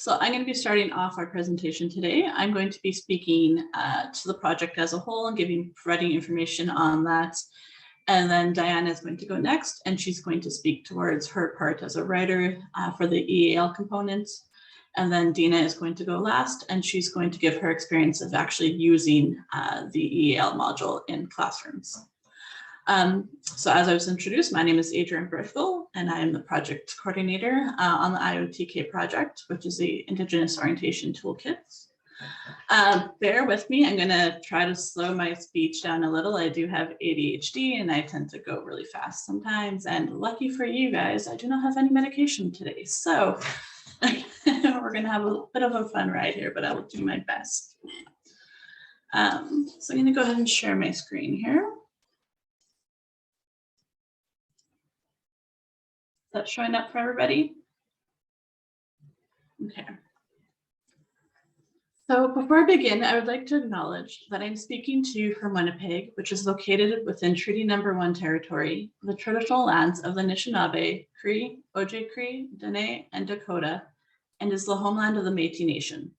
So I'm going to be starting off our presentation today. I'm going to be speaking to the project as a whole and providing information on that. And then Diana is going to go next, and she's going to speak towards her part as a writer for the EAL components. And then Dina is going to go last, and she's going to give her experience of actually using the EAL module in classrooms. So as I was introduced, my name is Adrian Breyfogle, and I am the project coordinator on the IOTK project, which is the Indigenous Orientation Toolkit. Bear with me, I'm gonna try to slow my speech down a little. I do have ADHD and I tend to go really fast sometimes, and lucky for you guys, I do not have any medication today. So we're gonna have a bit of a fun ride here, but I will do my best. So I'm gonna go ahead and share my screen here. Is that showing up for everybody? Okay. So before I begin, I would like to acknowledge that I'm speaking to you from Winnipeg, which is located within Treaty Number 1 territory, the traditional lands of the Anishinaabe, Cree, Ojibwe, Dene, and Dakota, and is the homeland of the Métis Nation.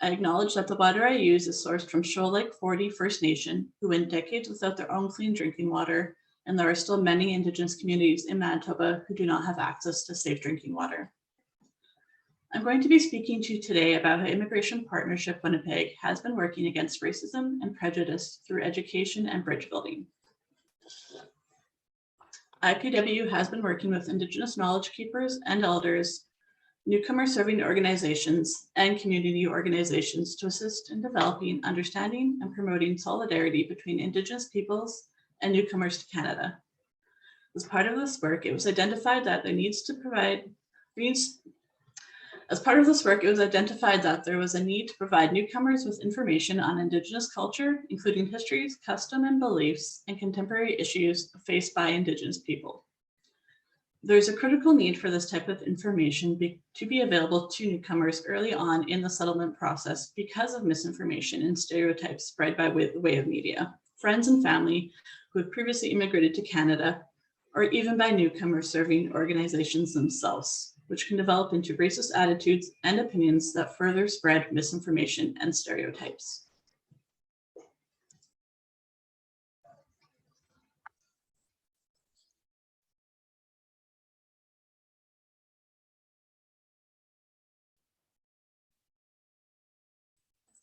I acknowledge that the water I use is sourced from Shoal Lake 40 First Nation, who went decades without their own clean drinking water, and there are still many Indigenous communities in Manitoba who do not have access to safe drinking water. I'm going to be speaking to you today about how Immigration Partnership Winnipeg has been working against racism and prejudice through education and bridge building. IPW has been working with Indigenous knowledge keepers and elders, newcomer serving organizations, and community organizations to assist in developing, understanding, and promoting solidarity between Indigenous peoples and newcomers to Canada. As part of this work, it was identified that there was a need to provide newcomers with information on Indigenous culture, including histories, custom and beliefs, and contemporary issues faced by Indigenous people. There's a critical need for this type of information to be available to newcomers early on in the settlement process because of misinformation and stereotypes spread by the way of media, friends and family who have previously immigrated to Canada, or even by newcomers serving organizations themselves, which can develop into racist attitudes and opinions that further spread misinformation and stereotypes.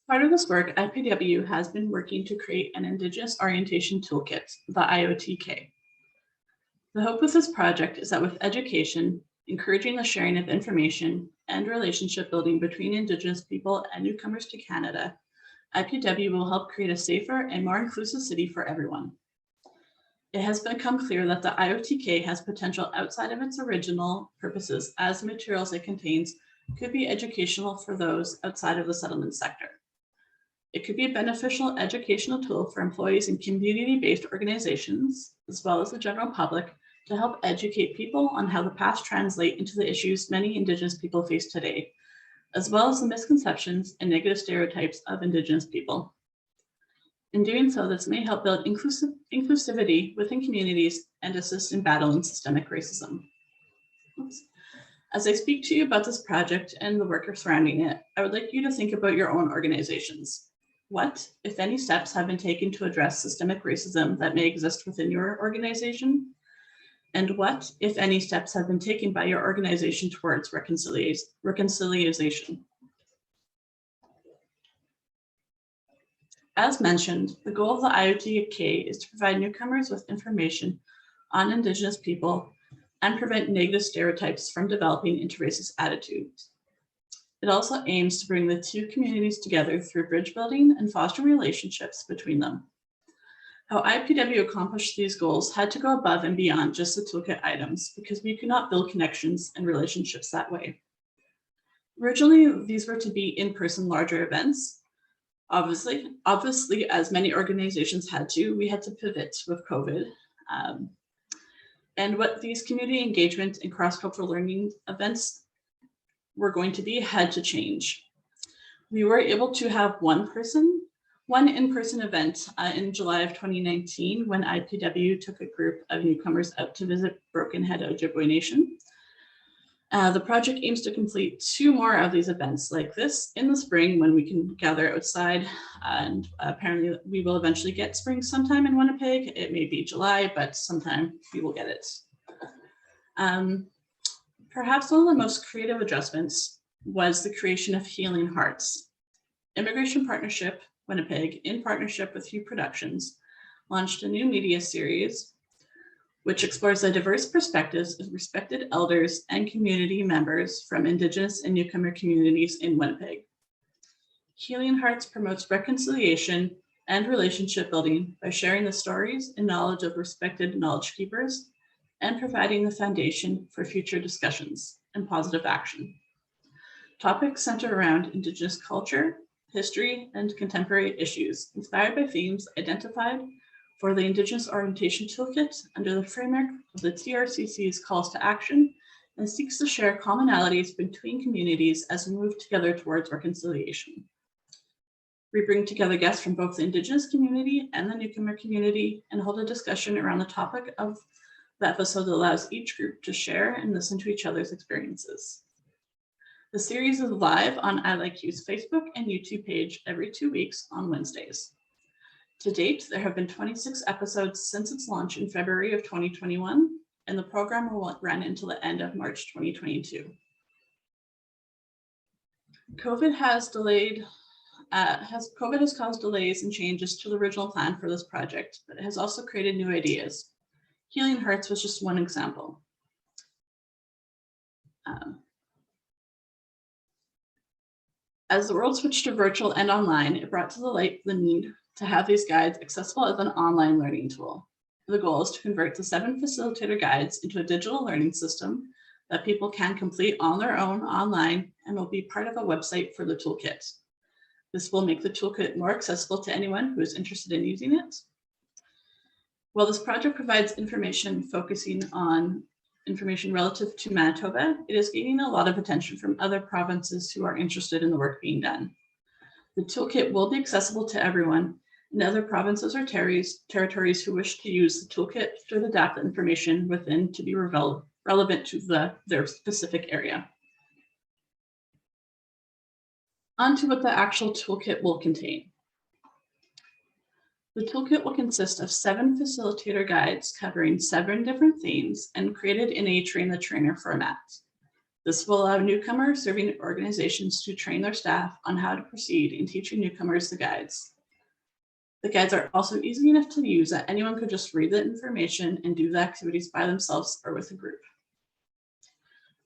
Part of this work, IPW has been working to create an Indigenous Orientation Toolkit, the IOTK. The hope with this project is that with education, encouraging the sharing of information and relationship building between Indigenous people and newcomers to Canada, IPW will help create a safer and more inclusive city for everyone. It has become clear that the IOTK has potential outside of its original purposes, as the materials it contains could be educational for those outside of the settlement sector. It could be a beneficial educational tool for employees in community-based organizations, as well as the general public, to help educate people on how the past translate into the issues many Indigenous people face today, as well as the misconceptions and negative stereotypes of Indigenous people. In doing so, this may help build inclusivity within communities and assist in battling systemic racism. Oops. As I speak to you about this project and the work surrounding it, I would like you to think about your own organizations. What, if any, steps have been taken to address systemic racism that may exist within your organization? And what, if any, steps have been taken by your organization towards reconciliation? As mentioned, the goal of the IOTK is to provide newcomers with information on Indigenous people and prevent negative stereotypes from developing into racist attitudes. It also aims to bring the two communities together through bridge building and fostering relationships between them. How IPW accomplished these goals had to go above and beyond just the toolkit items because we could not build connections and relationships that way. Originally, these were to be in-person larger events. Obviously, as many organizations had to, we had to pivot with COVID. And what these community engagement and cross-cultural learning events were going to be had to change. We were able to have one in-person event in July of 2019 when IPW took a group of newcomers out to visit Broken Head Ojibwe Nation. The project aims to complete 2 more of these events like this in the spring when we can gather outside, and apparently we will eventually get spring sometime in Winnipeg. It may be July, but sometime we will get it. Perhaps one of the most creative adjustments was the creation of Healing Hearts. Immigration Partnership Winnipeg, in partnership with Hugh Productions, launched a new media series which explores the diverse perspectives of respected elders and community members from Indigenous and newcomer communities in Winnipeg. Healing Hearts promotes reconciliation and relationship building by sharing the stories and knowledge of respected knowledge keepers and providing the foundation for future discussions and positive action. Topics center around Indigenous culture, history, and contemporary issues, inspired by themes identified for the Indigenous Orientation Toolkit under the framework of the TRCC's calls to action, and seeks to share commonalities between communities as we move together towards reconciliation. We bring together guests from both the Indigenous community and the newcomer community and hold a discussion around the topic of the episode that allows each group to share and listen to each other's experiences. The series is live on ILikeU's Facebook and YouTube page every 2 weeks on Wednesdays. To date, there have been 26 episodes since its launch in February of 2021, and the program will run until the end of March 2022. COVID has caused delays and changes to the original plan for this project, but it has also created new ideas. Healing Hearts was just one example. As the world switched to virtual and online, it brought to the light the need to have these guides accessible as an online learning tool. The goal is to convert the 7 facilitator guides into a digital learning system that people can complete on their own online and will be part of a website for the toolkit. This will make the toolkit more accessible to anyone who is interested in using it. While this project provides information focusing on information relative to Manitoba, it is gaining a lot of attention from other provinces who are interested in the work being done. The toolkit will be accessible to everyone, and other provinces or territories who wish to use the toolkit should adapt the information within to be relevant to their specific area. On to what the actual toolkit will contain. The toolkit will consist of 7 facilitator guides covering 7 different themes and created in a train-the-trainer format. This will allow newcomers serving organizations to train their staff on how to proceed in teaching newcomers the guides. The guides are also easy enough to use that anyone could just read the information and do the activities by themselves or with a group.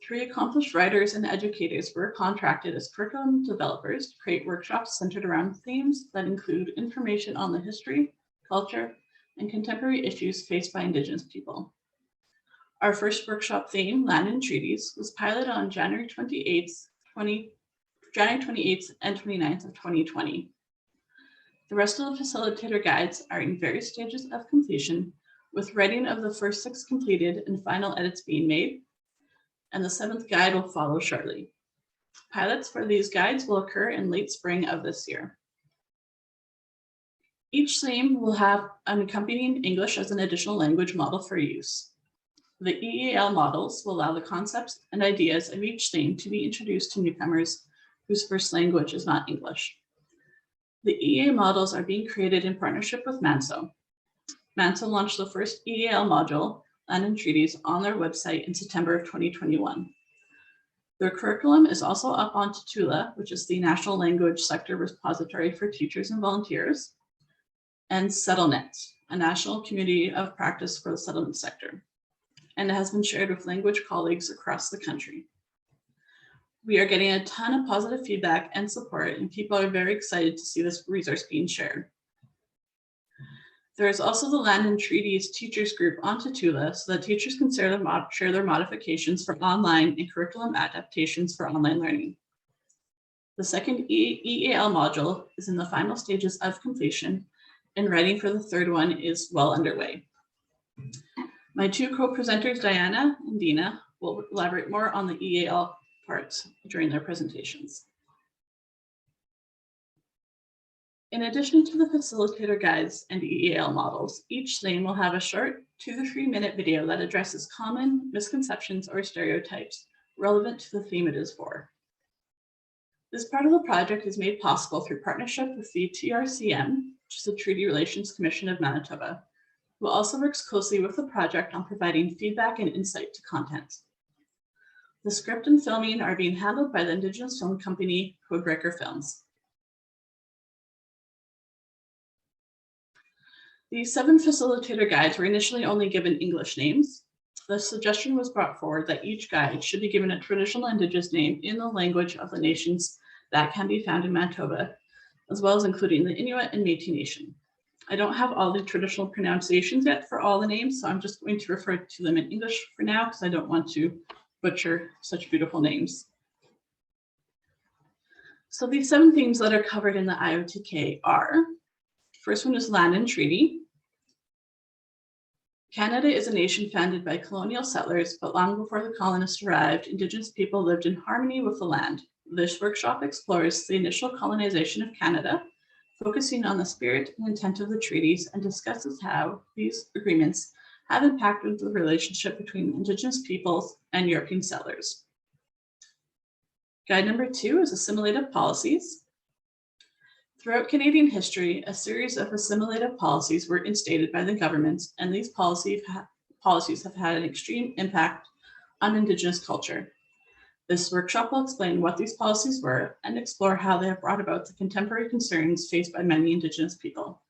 3 accomplished writers and educators were contracted as curriculum developers to create workshops centered around themes that include information on the history, culture, and contemporary issues faced by Indigenous people. Our first workshop theme, Land and Treaties, was piloted on January 28th and 29th of 2020. The rest of the facilitator guides are in various stages of completion, with writing of the first 6 completed and final edits being made, and the 7th guide will follow shortly. Pilots for these guides will occur in late spring of this year. Each theme will have an accompanying English as an additional language model for use. The EAL models will allow the concepts and ideas of each theme to be introduced to newcomers whose first language is not English. The EA models are being created in partnership with MANSO. MANSO launched the first EAL module, Land and Treaties, on their website in September of 2021. Their curriculum is also up on Tula, which is the National Language Sector Repository for Teachers and Volunteers, and SettleNet, a national community of practice for the settlement sector, and it has been shared with language colleagues across the country. We are getting a ton of positive feedback and support, and people are very excited to see this resource being shared. There is also the Land and Treaties Teachers Group on Tula, so that teachers can share their modifications for online and curriculum adaptations for online learning. The second EAL module is in the final stages of completion, and writing for the 3rd one is well underway. My 2 co-presenters, Diana and Dina, will elaborate more on the EAL parts during their presentations. In addition to the facilitator guides and EAL models, each theme will have a short 2 to 3 minute video that addresses common misconceptions or stereotypes relevant to the theme it is for. This part of the project is made possible through partnership with the TRCM, which is the Treaty Relations Commission of Manitoba, who also works closely with the project on providing feedback and insight to content. The script and filming are being handled by the Indigenous film company Codebreaker Films. These 7 facilitator guides were initially only given English names. The suggestion was brought forward that each guide should be given a traditional Indigenous name in the language of the nations that can be found in Manitoba, as well as including the Inuit and Métis Nation. I don't have all the traditional pronunciations yet for all the names, so I'm just going to refer to them in English for now because I don't want to butcher such beautiful names. So these 7 themes that are covered in the IOTK are, first one is land and treaty. Canada is a nation founded by colonial settlers, but long before the colonists arrived, Indigenous people lived in harmony with the land. This workshop explores the initial colonization of Canada, focusing on the spirit and intent of the treaties, and discusses how these agreements have impacted the relationship between Indigenous peoples and European settlers. Guide number 2 is assimilative policies. Throughout Canadian history, a series of assimilative policies were instated by the government, and these policies have had an extreme impact on Indigenous culture. This workshop will explain what these policies were and explore how they have brought about the contemporary concerns faced by many Indigenous people.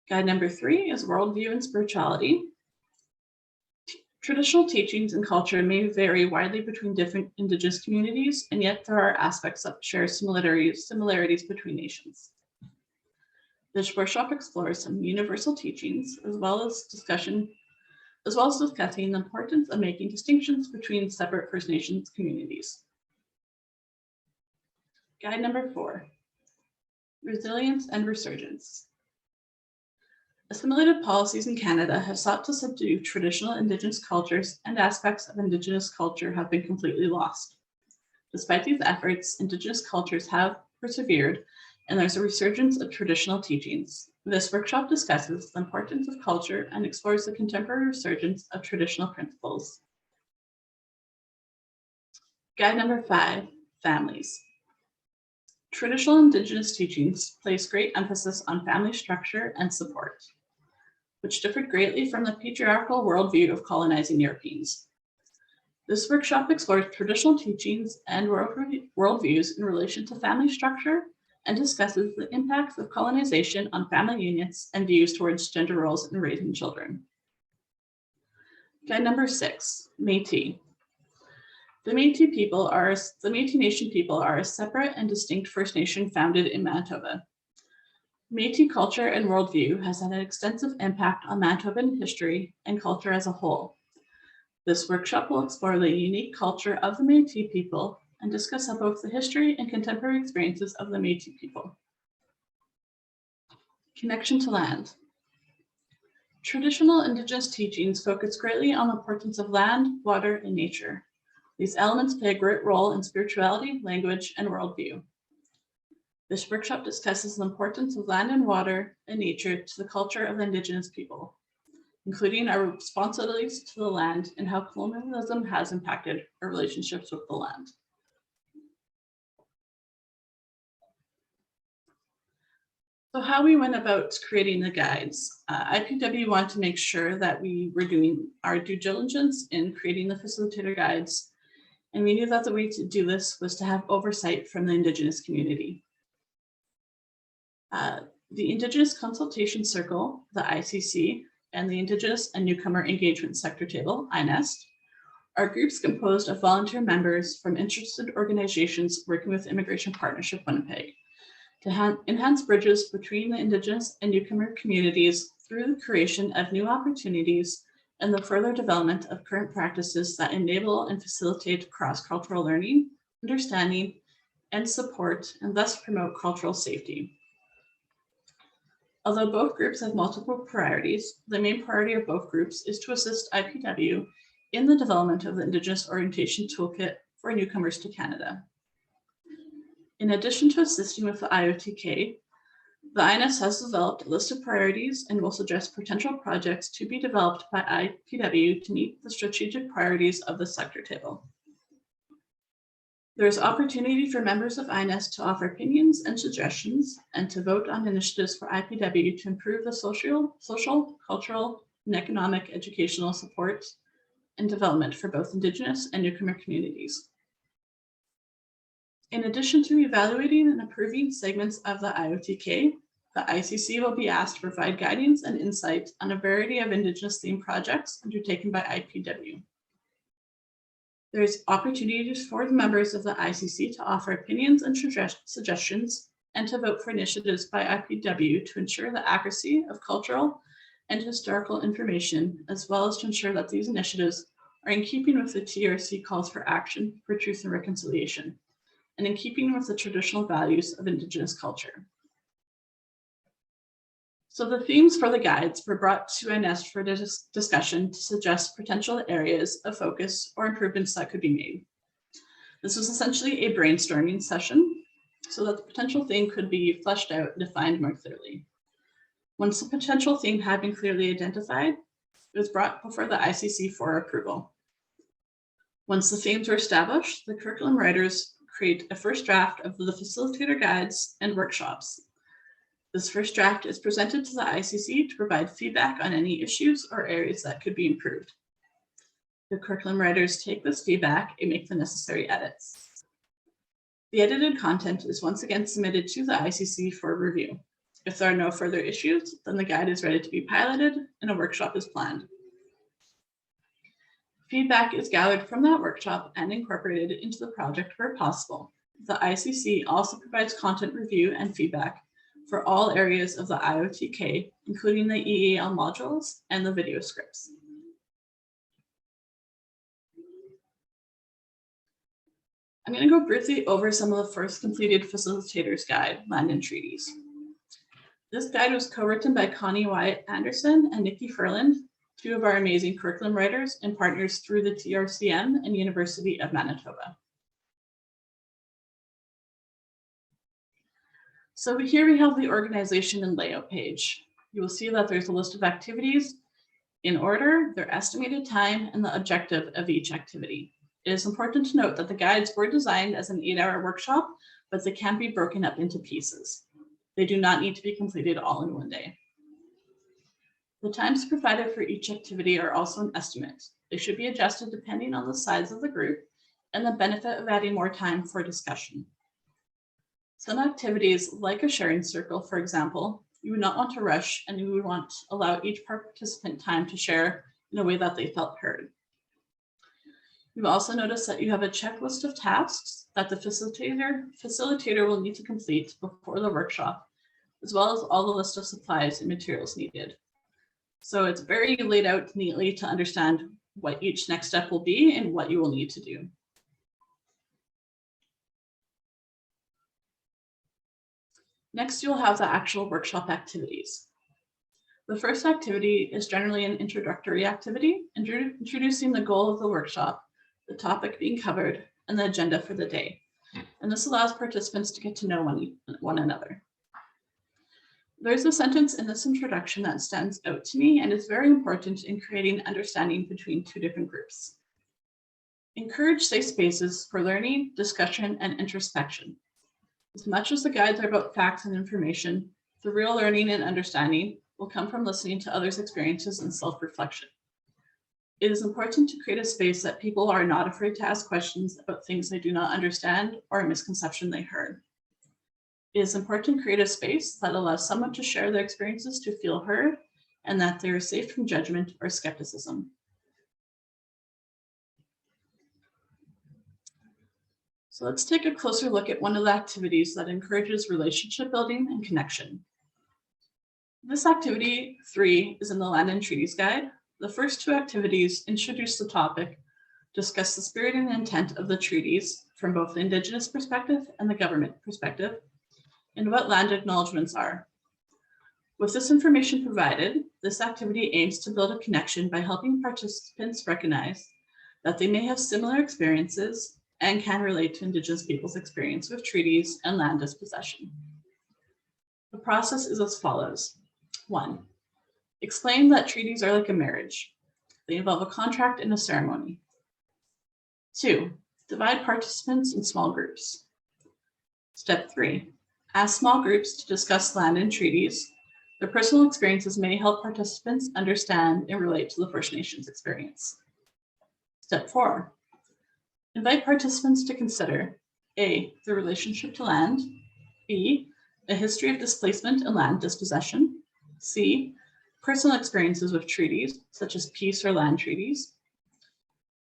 Guide number 3 is worldview and spirituality. Traditional teachings and culture may vary widely between different Indigenous communities, and yet there are aspects that share similarities between nations. This workshop explores some universal teachings, as well as discussing the importance of making distinctions between separate First Nations communities. Guide number 4, resilience and resurgence. Assimilative policies in Canada have sought to subdue traditional Indigenous cultures, and aspects of Indigenous culture have been completely lost. Despite these efforts, Indigenous cultures have persevered, and there's a resurgence of traditional teachings. This workshop discusses the importance of culture and explores the contemporary resurgence of traditional principles. Guide number 5, families. Traditional Indigenous teachings place great emphasis on family structure and support, which differed greatly from the patriarchal worldview of colonizing Europeans. This workshop explores traditional teachings and worldviews in relation to family structure and discusses the impacts of colonization on family units and views towards gender roles in raising children. Guide number 6, Métis. The Métis Nation people are a separate and distinct First Nation founded in Manitoba. Métis culture and worldview has had an extensive impact on Manitoban history and culture as a whole. This workshop will explore the unique culture of the Métis people and discuss how both the history and contemporary experiences of the Métis people. Connection to land. Traditional Indigenous teachings focus greatly on the importance of land, water, and nature. These elements play a great role in spirituality, language, and worldview. This workshop discusses the importance of land and water and nature to the culture of the Indigenous people, including our responsibilities to the land and how colonialism has impacted our relationships with the land. So how we went about creating the guides. IPW wanted to make sure that we were doing our due diligence in creating the facilitator guides, and we knew that the way to do this was to have oversight from the Indigenous community. The Indigenous Consultation Circle, the ICC, and the Indigenous and Newcomer Engagement Sector Table, INEST, are groups composed of volunteer members from interested organizations working with Immigration Partnership Winnipeg to enhance bridges between the Indigenous and newcomer communities through the creation of new opportunities and the further development of current practices that enable and facilitate cross-cultural learning, understanding, and support, and thus promote cultural safety. Although both groups have multiple priorities, the main priority of both groups is to assist IPW in the development of the Indigenous Orientation Toolkit for newcomers to Canada. In addition to assisting with the IOTK, The INS has developed a list of priorities and will suggest potential projects to be developed by IPW to meet the strategic priorities of the sector table. There is opportunity for members of INS to offer opinions and suggestions and to vote on initiatives for IPW to improve the social, cultural, and economic educational support and development for both Indigenous and newcomer communities. In addition to evaluating and approving segments of the IOTK, the ICC will be asked to provide guidance and insight on a variety of Indigenous themed projects undertaken by IPW. There is opportunities for the members of the ICC to offer opinions and suggestions and to vote for initiatives by IPW to ensure the accuracy of cultural and historical information, as well as to ensure that these initiatives are in keeping with the TRC calls for action for truth and reconciliation, and in keeping with the traditional values of Indigenous culture. So the themes for the guides were brought to INS for discussion to suggest potential areas of focus or improvements that could be made. This was essentially a brainstorming session so that the potential theme could be fleshed out and defined more clearly. Once the potential theme had been clearly identified, it was brought before the ICC for approval. Once the themes were established, the curriculum writers create a first draft of the Facilitator Guides and workshops. This first draft is presented to the ICC to provide feedback on any issues or areas that could be improved. The curriculum writers take this feedback and make the necessary edits. The edited content is once again submitted to the ICC for review. If there are no further issues, then the guide is ready to be piloted and a workshop is planned. Feedback is gathered from that workshop and incorporated into the project where possible. The ICC also provides content review and feedback for all areas of the IOTK, including the EAL modules and the video scripts. I'm going to go briefly over some of the first completed Facilitator's Guide, Land and Treaties. This guide was co-written by Connie Wyatt Anderson and Nikki Furland, two of our amazing curriculum writers and partners through the TRCM and University of Manitoba. So here we have the organization and layout page. You will see that there's a list of activities in order, their estimated time, and the objective of each activity. It is important to note that the guides were designed as an 8-hour workshop, but they can be broken up into pieces. They do not need to be completed all in one day. The times provided for each activity are also an estimate. They should be adjusted depending on the size of the group and the benefit of adding more time for discussion. Some activities, like a sharing circle, for example, you would not want to rush and you would want to allow each participant time to share in a way that they felt heard. You'll also notice that you have a checklist of tasks that the facilitator will need to complete before the workshop, as well as all the list of supplies and materials needed. So it's very laid out neatly to understand what each next step will be and what you will need to do. Next, you'll have the actual workshop activities. The first activity is generally an introductory activity, introducing the goal of the workshop, the topic being covered, and the agenda for the day. And this allows participants to get to know one another. There's a sentence in this introduction that stands out to me and is very important in creating understanding between two different groups. Encourage safe spaces for learning, discussion, and introspection. As much as the guides are about facts and information, the real learning and understanding will come from listening to others' experiences and self-reflection. It is important to create a space that people are not afraid to ask questions about things they do not understand or a misconception they heard. It is important to create a space that allows someone to share their experiences to feel heard and that they are safe from judgment or skepticism. So let's take a closer look at one of the activities that encourages relationship building and connection. This activity 3 is in the Land and Treaties Guide. The first 2 activities introduce the topic, discuss the spirit and intent of the treaties from both the Indigenous perspective and the government perspective, and what land acknowledgements are. With this information provided, this activity aims to build a connection by helping participants recognize that they may have similar experiences and can relate to Indigenous people's experience with treaties and land dispossession. The process is as follows. 1. Explain that treaties are like a marriage. They involve a contract and a ceremony. 2. Divide participants in small groups. Step 3. Ask small groups to discuss land and treaties. Their personal experiences may help participants understand and relate to the First Nations experience. Step 4. Invite participants to consider A. Their relationship to land, B. A history of displacement and land dispossession, C. Personal experiences with treaties, such as peace or land treaties,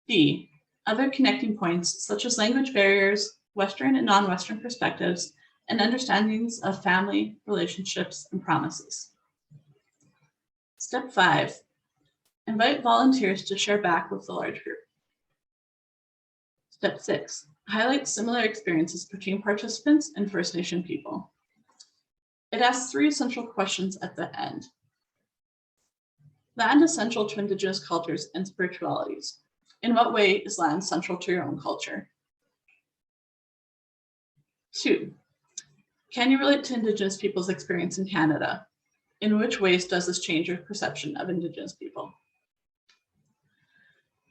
D. Other connecting points, such as language barriers, Western and non-Western perspectives, and understandings of family, relationships, and promises. Step 5. Invite volunteers to share back with the large group. Step 6. Highlight similar experiences between participants and First Nation people. It asks 3 essential questions at the end. Land is central to Indigenous cultures and spiritualities. In what way is land central to your own culture? 2. Can you relate to Indigenous people's experience in Canada? In which ways does this change your perception of Indigenous people?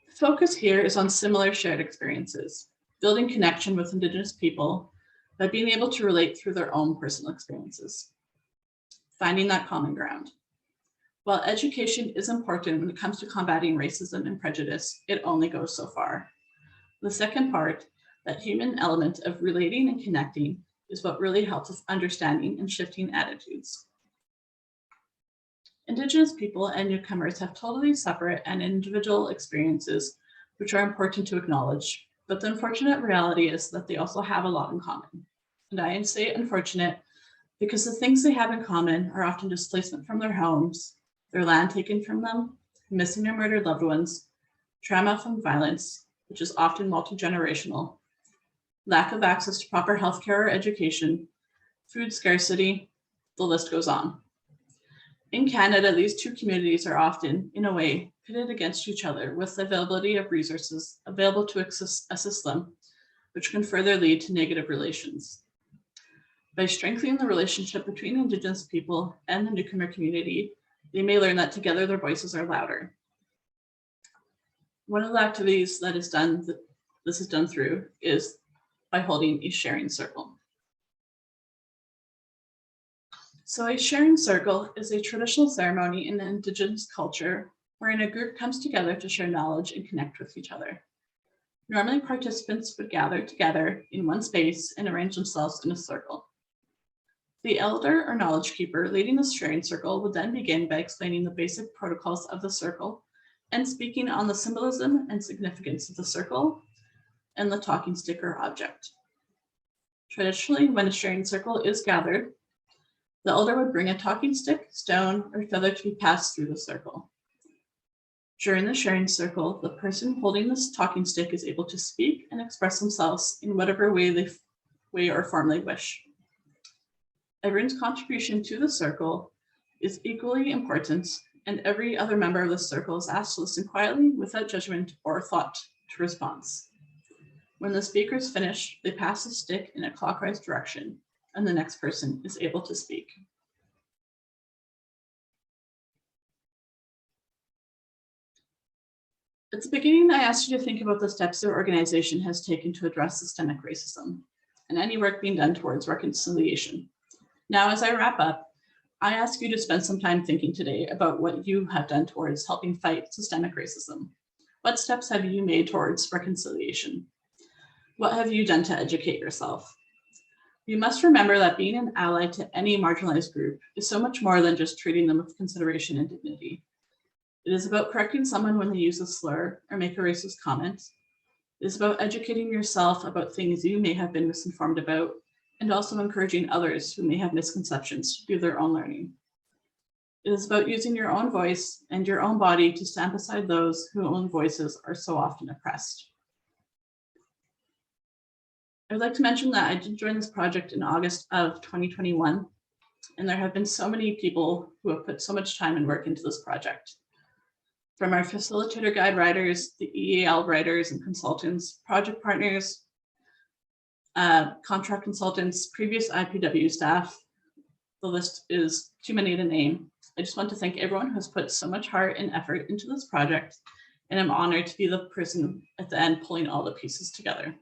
The focus here is on similar shared experiences, building connection with Indigenous people by being able to relate through their own personal experiences, finding that common ground. While education is important when it comes to combating racism and prejudice, it only goes so far. The second part, that human element of relating and connecting, is what really helps us understanding and shifting attitudes. Indigenous people and newcomers have totally separate and individual experiences, which are important to acknowledge, but the unfortunate reality is that they also have a lot in common. And I say unfortunate because the things they have in common are often displacement from their homes, their land taken from them, missing or murdered loved ones, trauma from violence, which is often multi-generational, lack of access to proper healthcare or education, food scarcity, the list goes on. In Canada, these two communities are often, in a way, pitted against each other with the availability of resources available to assist them, which can further lead to negative relations. By strengthening the relationship between Indigenous people and the newcomer community, they may learn that together their voices are louder. One of the activities that is done, this is done through, is by holding a sharing circle. So a sharing circle is a traditional ceremony in Indigenous culture wherein a group comes together to share knowledge and connect with each other. Normally, participants would gather together in one space and arrange themselves in a circle. The elder or knowledge keeper leading the sharing circle would then begin by explaining the basic protocols of the circle and speaking on the symbolism and significance of the circle and the talking stick or object. Traditionally, when a sharing circle is gathered, the elder would bring a talking stick, stone, or feather to be passed through the circle. During the sharing circle, the person holding this talking stick is able to speak and express themselves in whatever way or form they wish. Everyone's contribution to the circle is equally important, and every other member of the circle is asked to listen quietly without judgment or thought to response. When the speakers finish, they pass the stick in a clockwise direction, and the next person is able to speak. At the beginning, I asked you to think about the steps your organization has taken to address systemic racism and any work being done towards reconciliation. Now, as I wrap up, I ask you to spend some time thinking today about what you have done towards helping fight systemic racism. What steps have you made towards reconciliation? What have you done to educate yourself? You must remember that being an ally to any marginalized group is so much more than just treating them with consideration and dignity. It is about correcting someone when they use a slur or make a racist comment. It is about educating yourself about things you may have been misinformed about, and also encouraging others who may have misconceptions to do their own learning. It is about using your own voice and your own body to stand beside those whose own voices are so often oppressed. I'd like to mention that I did join this project in August of 2021, and there have been so many people who have put so much time and work into this project. From our Facilitator Guide writers, the EAL writers and consultants, project partners, contract consultants, previous IPW staff, the list is too many to name. I just want to thank everyone who has put so much heart and effort into this project, and I'm honored to be the person at the end pulling all the pieces together.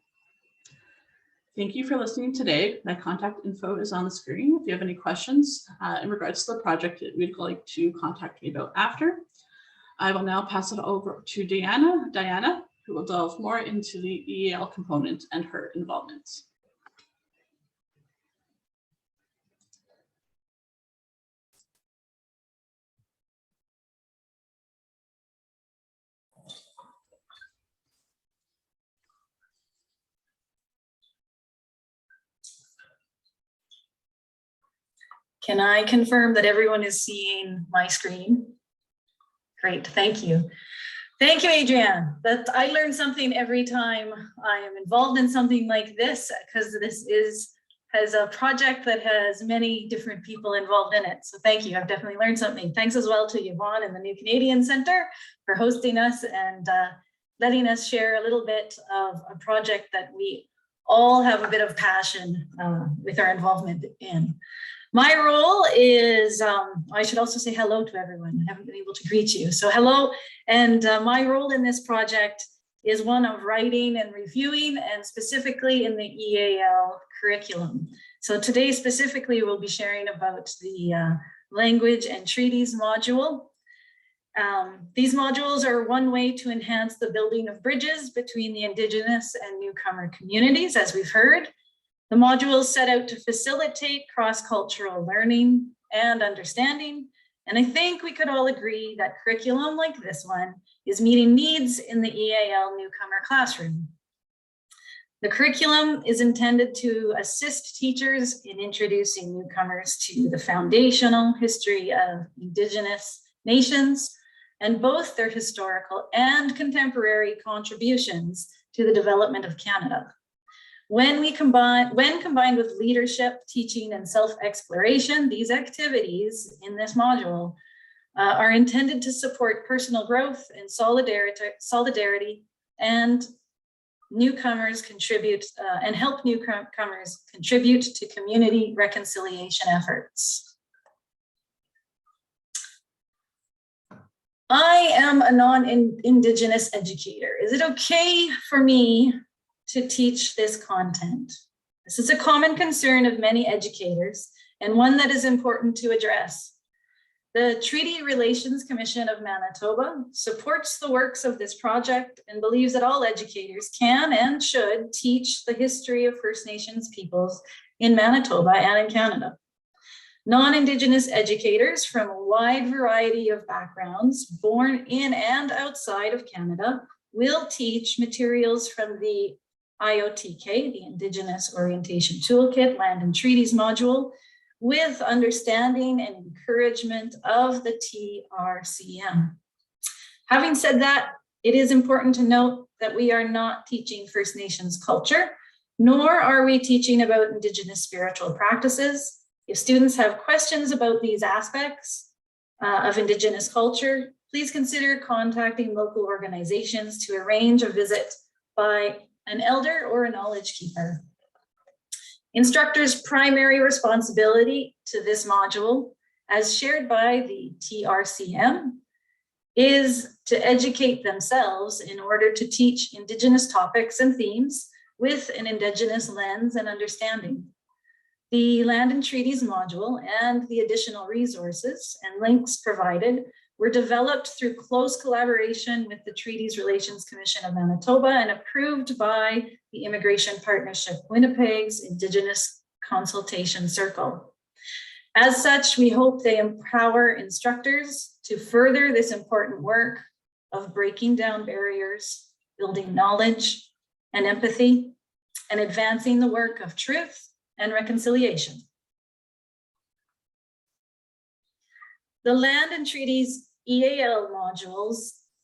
Thank you for listening today. My contact info is on the screen. If you have any questions in regards to the project that you'd like to contact me about after, I will now pass it over to Diana, who will delve more into the EAL component and her involvement. Can I confirm that everyone is seeing my screen? Great, thank you. Thank you, Adrian. I learn something every time I am involved in something like this, because this has a project that has many different people involved in it. So thank you, I've definitely learned something. Thanks as well to Yvonne and the New Canadian Centre for hosting us and letting us share a little bit of a project that we all have a bit of passion with our involvement in. My role is, I should also say hello to everyone. I haven't been able to greet you. So hello, and my role in this project is one of writing and reviewing, and specifically in the EAL curriculum. So today specifically, we'll be sharing about the language and treaties module. These modules are one way to enhance the building of bridges between the Indigenous and newcomer communities, as we've heard. The modules set out to facilitate cross-cultural learning and understanding. And I think we could all agree that curriculum like this one is meeting needs in the EAL newcomer classroom. The curriculum is intended to assist teachers in introducing newcomers to the foundational history of Indigenous nations and both their historical and contemporary contributions to the development of Canada. When combined with leadership, teaching, and self-exploration, these activities in this module are intended to support personal growth and solidarity, and newcomers contribute and help newcomers contribute to community reconciliation efforts. I am a non-Indigenous educator. Is it okay for me to teach this content? This is a common concern of many educators and one that is important to address. The Treaty Relations Commission of Manitoba supports the works of this project and believes that all educators can and should teach the history of First Nations peoples in Manitoba and in Canada. Non-Indigenous educators from a wide variety of backgrounds, born in and outside of Canada, will teach materials from the IOTK, the Indigenous Orientation Toolkit, Land and Treaties module, with understanding and encouragement of the TRCM. Having said that, it is important to note that we are not teaching First Nations culture, nor are we teaching about Indigenous spiritual practices. If students have questions about these aspects of Indigenous culture, please consider contacting local organizations to arrange a visit by an elder or a knowledge keeper. Instructors' primary responsibility to this module, as shared by the TRCM, is to educate themselves in order to teach Indigenous topics and themes with an Indigenous lens and understanding. The Land and Treaties module and the additional resources and links provided were developed through close collaboration with the Treaties Relations Commission of Manitoba and approved by the Immigration Partnership Winnipeg's Indigenous Consultation Circle. As such, we hope they empower instructors to further this important work of breaking down barriers, building knowledge and empathy, and advancing the work of truth and reconciliation. The Land and Treaties EAL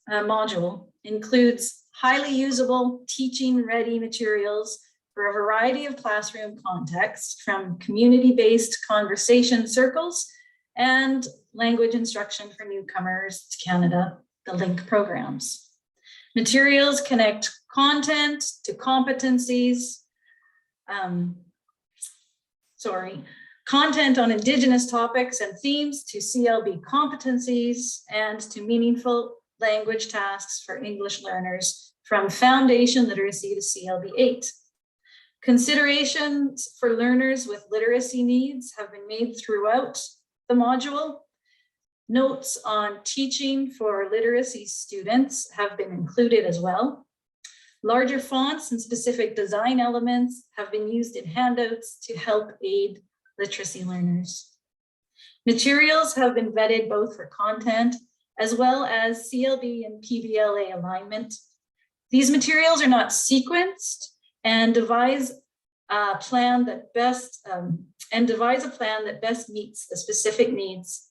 module includes highly usable teaching-ready materials for a variety of classroom contexts, from community-based conversation circles and language instruction for newcomers to Canada, the LINK programs. Materials connect content to competencies, content on Indigenous topics and themes to CLB competencies, and to meaningful language tasks for English learners from Foundation Literacy to CLB 8. Considerations for learners with literacy needs have been made throughout the module. Notes on teaching for literacy students have been included as well. Larger fonts and specific design elements have been used in handouts to help aid literacy learners. Materials have been vetted both for content as well as CLB and PBLA alignment. These materials are not sequenced, and devise a plan that best meets the specific needs.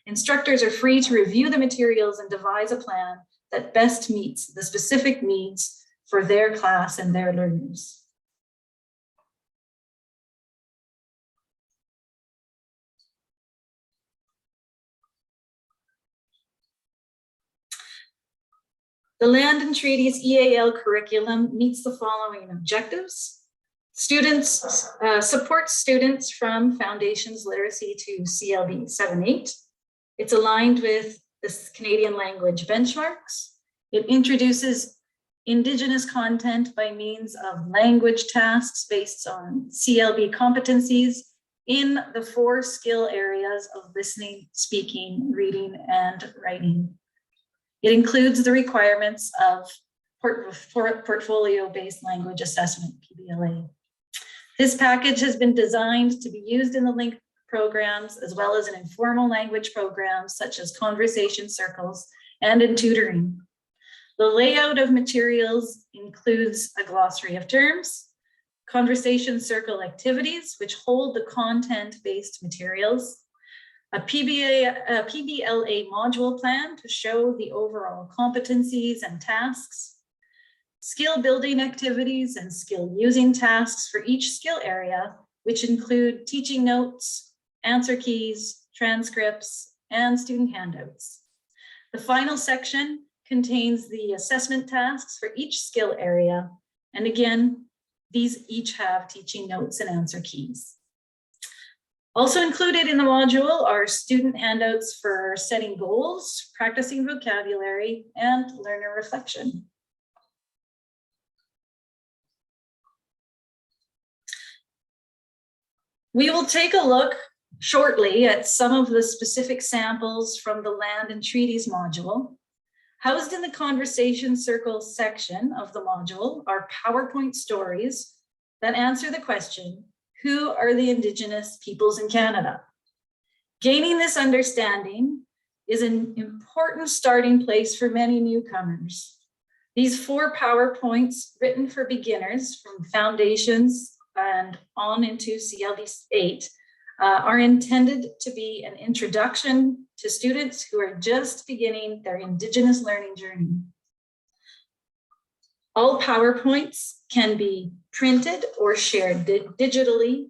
Instructors are free to review the materials and devise a plan that best meets the specific needs for their class and their learners. The Land and Treaties EAL curriculum meets the following objectives. Students support students from Foundations Literacy to CLB 7-8. It's aligned with the Canadian language benchmarks. It introduces Indigenous content by means of language tasks based on CLB competencies in the 4 skill areas of listening, speaking, reading, and writing. It includes the requirements of portfolio-based language assessment, PBLA. This package has been designed to be used in the LINK programs, as well as in informal language programs, such as conversation circles and in tutoring. The layout of materials includes a glossary of terms, conversation circle activities, which hold the content-based materials, a PBLA module plan to show the overall competencies and tasks, skill building activities and skill using tasks for each skill area, which include teaching notes, answer keys, transcripts, and student handouts. The final section contains the assessment tasks for each skill area. And again, these each have teaching notes and answer keys. Also included in the module are student handouts for setting goals, practicing vocabulary, and learner reflection. We will take a look shortly at some of the specific samples from the Land and Treaties module. Housed in the conversation circle section of the module are PowerPoint stories that answer the question, who are the Indigenous peoples in Canada? Gaining this understanding is an important starting place for many newcomers. These 4 PowerPoints written for beginners from Foundations and on into CLB 8 are intended to be an introduction to students who are just beginning their Indigenous learning journey. All PowerPoints can be printed or shared digitally.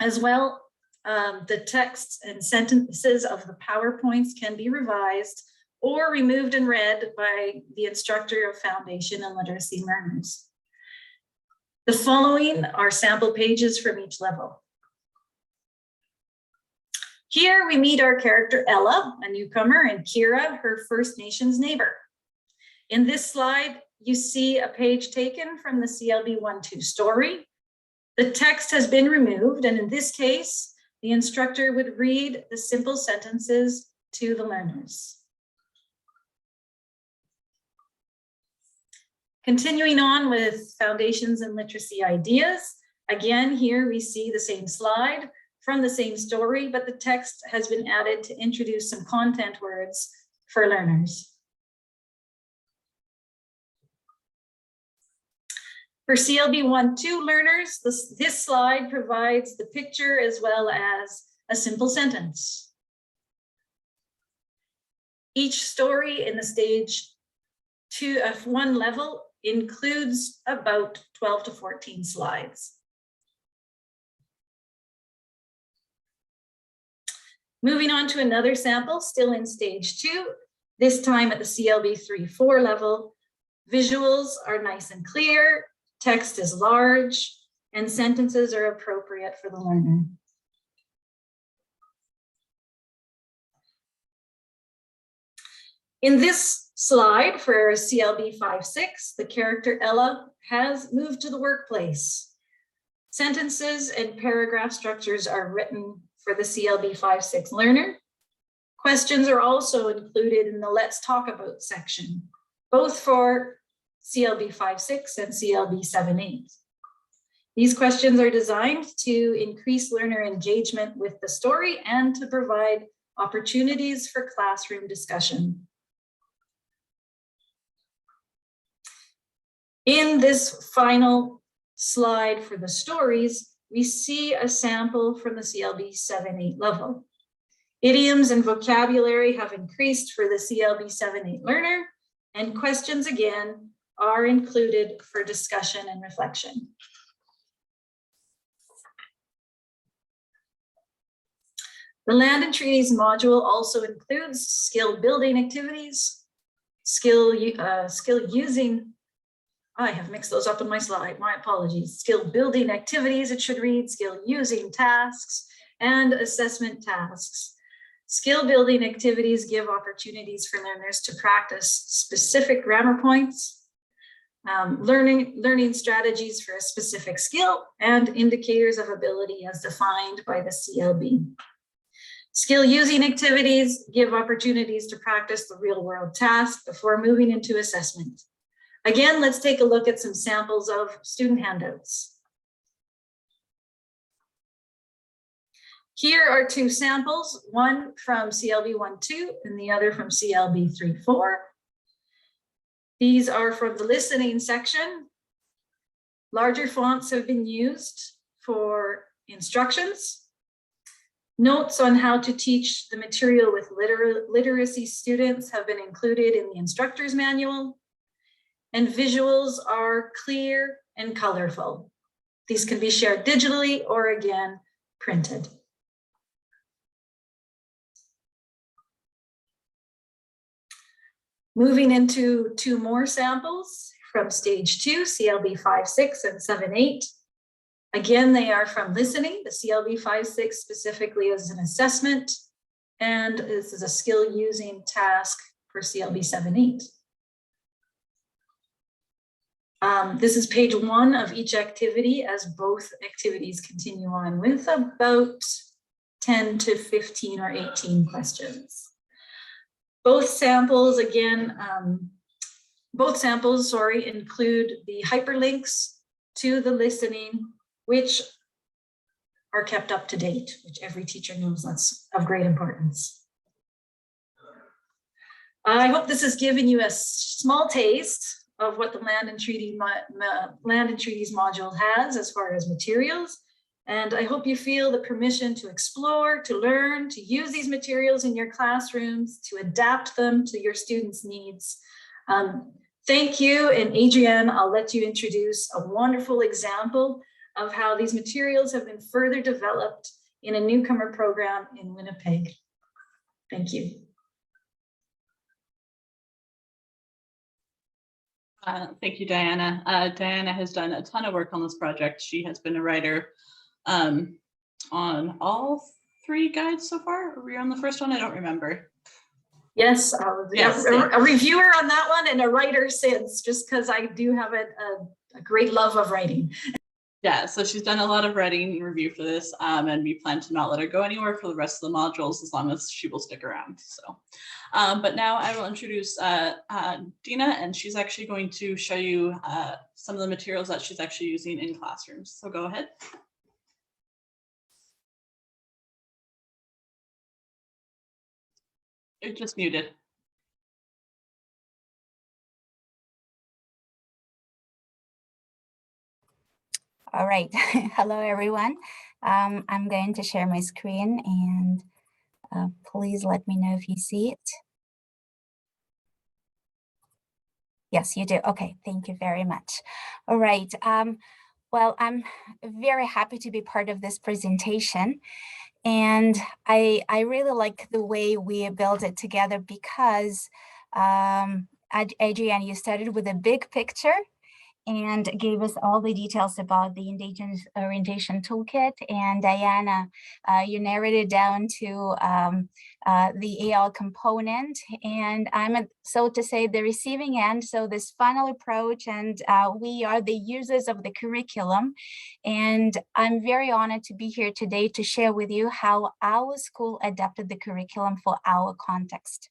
As well, the texts and sentences of the PowerPoints can be revised or removed and read by the instructor of Foundation and Literacy learners. The following are sample pages from each level. Here we meet our character Ella, a newcomer, and Kira, her First Nations neighbor. In this slide, you see a page taken from the CLB 1-2 story. The text has been removed, and in this case, the instructor would read the simple sentences to the learners. Continuing on with Foundations and Literacy ideas, again, here we see the same slide from the same story, but the text has been added to introduce some content words for learners. For CLB 1-2 learners, this slide provides the picture as well as a simple sentence. Each story in the stage 1 level includes about 12 to 14 slides. Moving on to another sample, still in stage 2, this time at the CLB 3-4 level. Visuals are nice and clear, text is large, and sentences are appropriate for the learner. In this slide for CLB 5.6, the character Ella has moved to the workplace. Sentences and paragraph structures are written for the CLB 5.6 learner. Questions are also included in the Let's Talk About section, both for CLB 5.6 and CLB 7.8. These questions are designed to increase learner engagement with the story and to provide opportunities for classroom discussion. In this final slide for the stories, we see a sample from the CLB 7.8 level. Idioms and vocabulary have increased for the CLB 7.8 learner, and questions again are included for discussion and reflection. The Land and Treaties module also includes skill building activities, skill using, I have mixed those up in my slide, my apologies. Skill building activities, it should read, skill using tasks, and assessment tasks. Skill building activities give opportunities for learners to practice specific grammar points, learning strategies for a specific skill, and indicators of ability as defined by the CLB. Skill using activities give opportunities to practice the real world task before moving into assessment. Again, let's take a look at some samples of student handouts. Here are two samples, one from CLB 1.2 and the other from CLB 3.4. These are from the listening section. Larger fonts have been used for instructions. Notes on how to teach the material with literacy students have been included in the instructor's manual. And visuals are clear and colorful. These can be shared digitally or again, printed. Moving into two more samples from stage 2, CLB 5.6 and 7.8. Again, they are from listening. The CLB 5.6 specifically is an assessment, and this is a skill using task for CLB 7.8. This is page 1 of each activity, as both activities continue on with about 10 to 15 or 18 questions. Both samples, again, include the hyperlinks to the listening, which are kept up to date, which every teacher knows that's of great importance. I hope this has given you a small taste of what the Land and Treaties module has as far as materials. And I hope you feel the permission to explore, to learn, to use these materials in your classrooms, to adapt them to your students' needs. Thank you, and Adrianne, I'll let you introduce a wonderful example of how these materials have been further developed in a newcomer program in Winnipeg. Thank you. Thank you, Diana. Diana has done a ton of work on this project. She has been a writer on all 3 guides so far. Were you on the first one? I don't remember. Yes, a reviewer on that one and a writer since, just because I do have a great love of writing. Yeah, so she's done a lot of writing and review for this, and we plan to not let her go anywhere for the rest of the modules as long as she will stick around. So, but now I will introduce Dina, and she's actually going to show you some of the materials that she's actually using in classrooms. So go ahead. You're just muted. All right. Hello, everyone. I'm going to share my screen, and please let me know if you see it. Yes, you do. Okay, thank you very much. All right. Well, I'm very happy to be part of this presentation. And I really like the way we built it together because, Adrian, you started with a big picture. and gave us all the details about the Indigenous Orientation Toolkit. And Diana, you narrowed it down to the AL component. And I'm, so to say, the receiving end. So this funnel approach, and we are the users of the curriculum. And I'm very honored to be here today to share with you how our school adapted the curriculum for our context.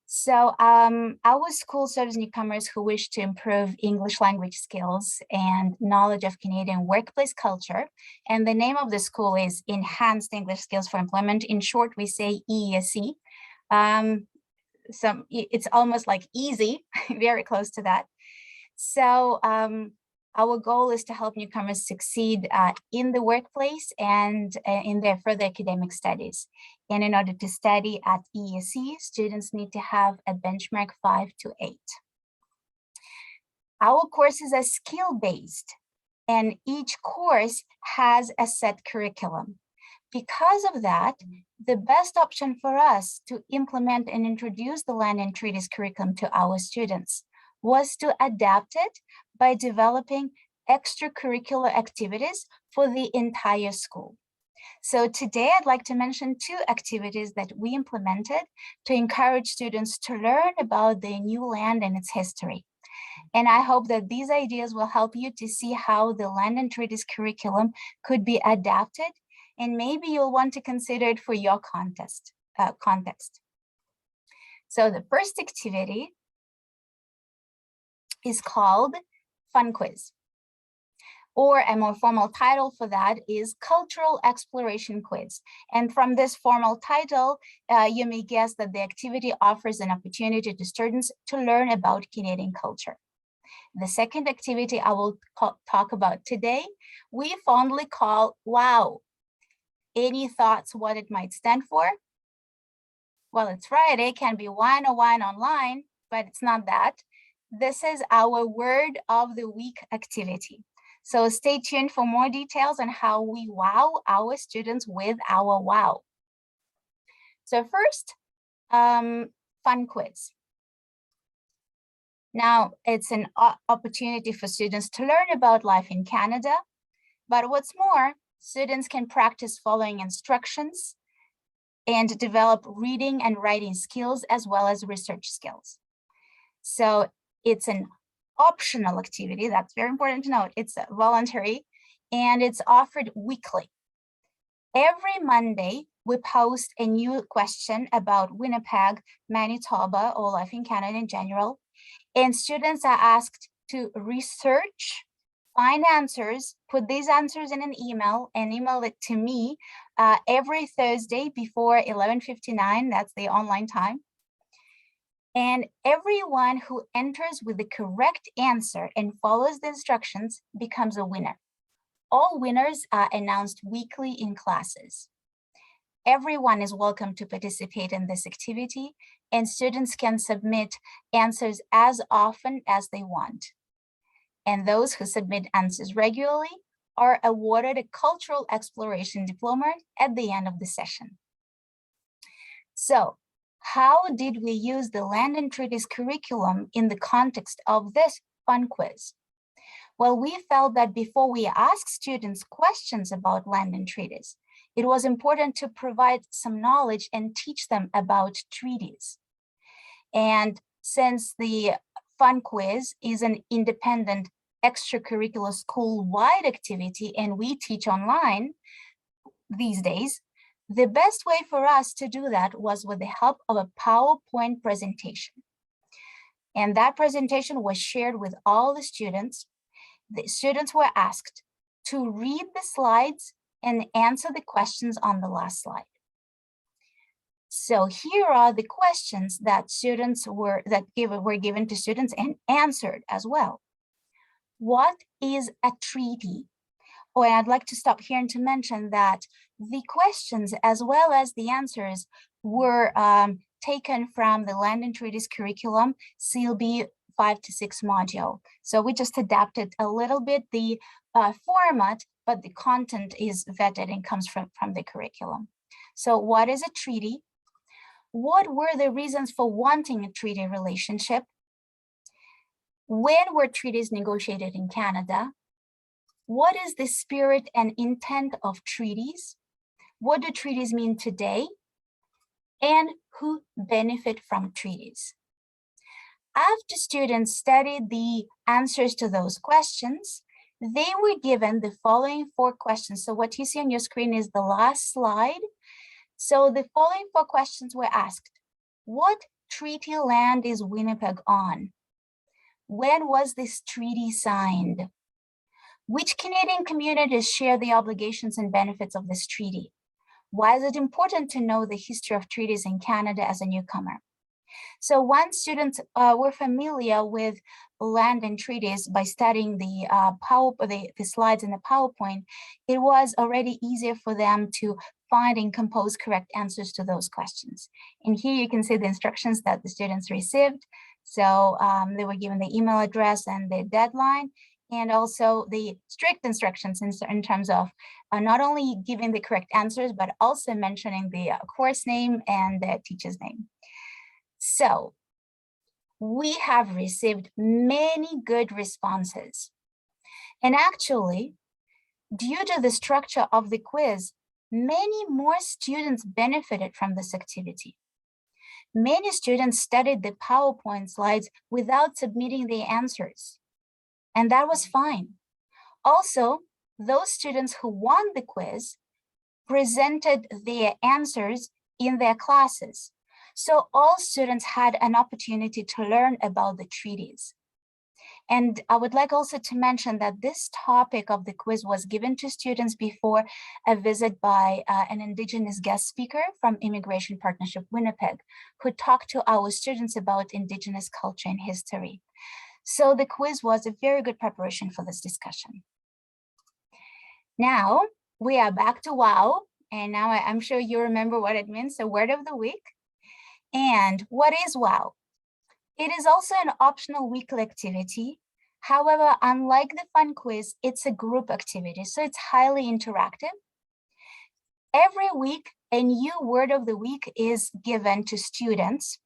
So our school serves newcomers who wish to improve English language skills and knowledge of Canadian workplace culture. And the name of the school is Enhanced English Skills for Employment. In short, we say ESE. It's almost like easy, very close to that. So our goal is to help newcomers succeed in the workplace and in their further academic studies. And in order to study at ESE, students need to have a benchmark 5 to 8. Our courses are skill-based, and each course has a set curriculum. Because of that, the best option for us to implement and introduce the Land and Treaties curriculum to our students was to adapt it by developing extracurricular activities for the entire school. So today I'd like to mention 2 activities that we implemented to encourage students to learn about the new land and its history. And I hope that these ideas will help you to see how the Land and Treaties curriculum could be adapted, and maybe you'll want to consider it for your context. So the first activity is called Fun Quiz, or a more formal title for that is Cultural Exploration Quiz. And from this formal title, you may guess that the activity offers an opportunity to students to learn about Canadian culture. The second activity I will talk about today, we fondly call WOW. Any thoughts what it might stand for? Well, it's Friday, can be wine or wine online, but it's not that. This is our word of the week activity. So stay tuned for more details on how we wow our students with our wow. So first, fun quiz. Now, it's an opportunity for students to learn about life in Canada, but what's more, students can practice following instructions and develop reading and writing skills as well as research skills. So it's an optional activity, that's very important to note. It's voluntary and it's offered weekly. Every Monday, we post a new question about Winnipeg, Manitoba, or life in Canada in general. And students are asked to research, find answers, put these answers in an email and email it to me every Thursday before 11:59, that's the online time. And everyone who enters with the correct answer and follows the instructions becomes a winner. All winners are announced weekly in classes. Everyone is welcome to participate in this activity, and students can submit answers as often as they want. And those who submit answers regularly are awarded a cultural exploration diploma at the end of the session. So, how did we use the Land and Treaties curriculum in the context of this fun quiz? Well, we felt that before we ask students questions about Land and Treaties, it was important to provide some knowledge and teach them about treaties. And since the fun quiz is an independent extracurricular school-wide activity and we teach online these days, the best way for us to do that was with the help of a PowerPoint presentation. And that presentation was shared with all the students. The students were asked to read the slides and answer the questions on the last slide. So here are the questions that were given to students and answered as well. What is a treaty? Oh, and I'd like to stop here and to mention that the questions as well as the answers were taken from the Land and Treaties curriculum, CLB 5 to 6 module. So we just adapted a little bit the format, but the content is vetted and comes from the curriculum. So what is a treaty? What were the reasons for wanting a treaty relationship? When were treaties negotiated in Canada? What is the spirit and intent of treaties? What do treaties mean today? And who benefit from treaties? After students studied the answers to those questions, they were given the following 4 questions. So what you see on your screen is the last slide. So the following 4 questions were asked. What treaty land is Winnipeg on? When was this treaty signed? Which Canadian communities share the obligations and benefits of this treaty? Why is it important to know the history of treaties in Canada as a newcomer? So once students were familiar with land and treaties by studying the slides in the PowerPoint, it was already easier for them to find and compose correct answers to those questions. And here you can see the instructions that the students received. So they were given the email address and the deadline, and also the strict instructions in terms of not only giving the correct answers, but also mentioning the course name and the teacher's name. So we have received many good responses. And actually, due to the structure of the quiz, many more students benefited from this activity. Many students studied the PowerPoint slides without submitting the answers, and that was fine. Also, those students who won the quiz presented their answers in their classes. So all students had an opportunity to learn about the treaties. And I would like also to mention that this topic of the quiz was given to students before a visit by an Indigenous guest speaker from Immigration Partnership Winnipeg, who talked to our students about Indigenous culture and history. So the quiz was a very good preparation for this discussion. Now we are back to WOW, and now I'm sure you remember what it means, the word of the week. And what is WOW? It is also an optional weekly activity. However, unlike the fun quiz, it's a group activity, so it's highly interactive. Every week, a new word of the week is given to students,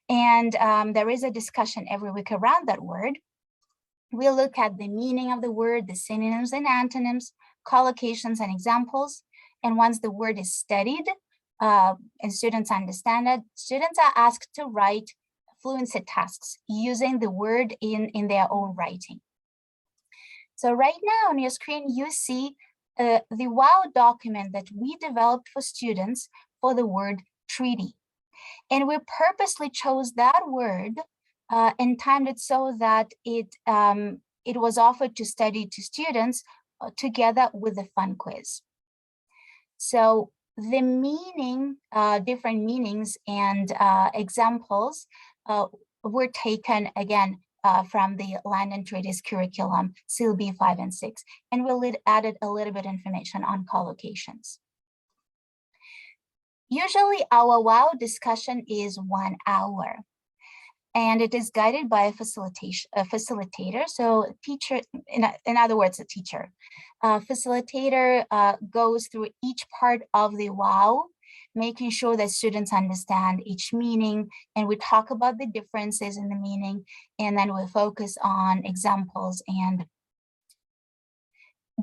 and there is a discussion every week around that word. We'll look at the meaning of the word, the synonyms and antonyms, collocations and examples. And once the word is studied and students understand it, students are asked to write fluency tasks using the word in their own writing. So right now on your screen, you see the WOW document that we developed for students for the word treaty. And we purposely chose that word and timed it so that it was offered to study to students together with the fun quiz. So the meaning, different meanings and examples were taken again from the Land and Treaties curriculum, CLB 5 and 6, and we added a little bit information on collocations. Usually our WOW discussion is 1 hour, and it is guided by a facilitator. So teacher, in other words, a teacher. Facilitator goes through each part of the WOW, making sure that students understand each meaning, and we talk about the differences in the meaning, and then we focus on examples. And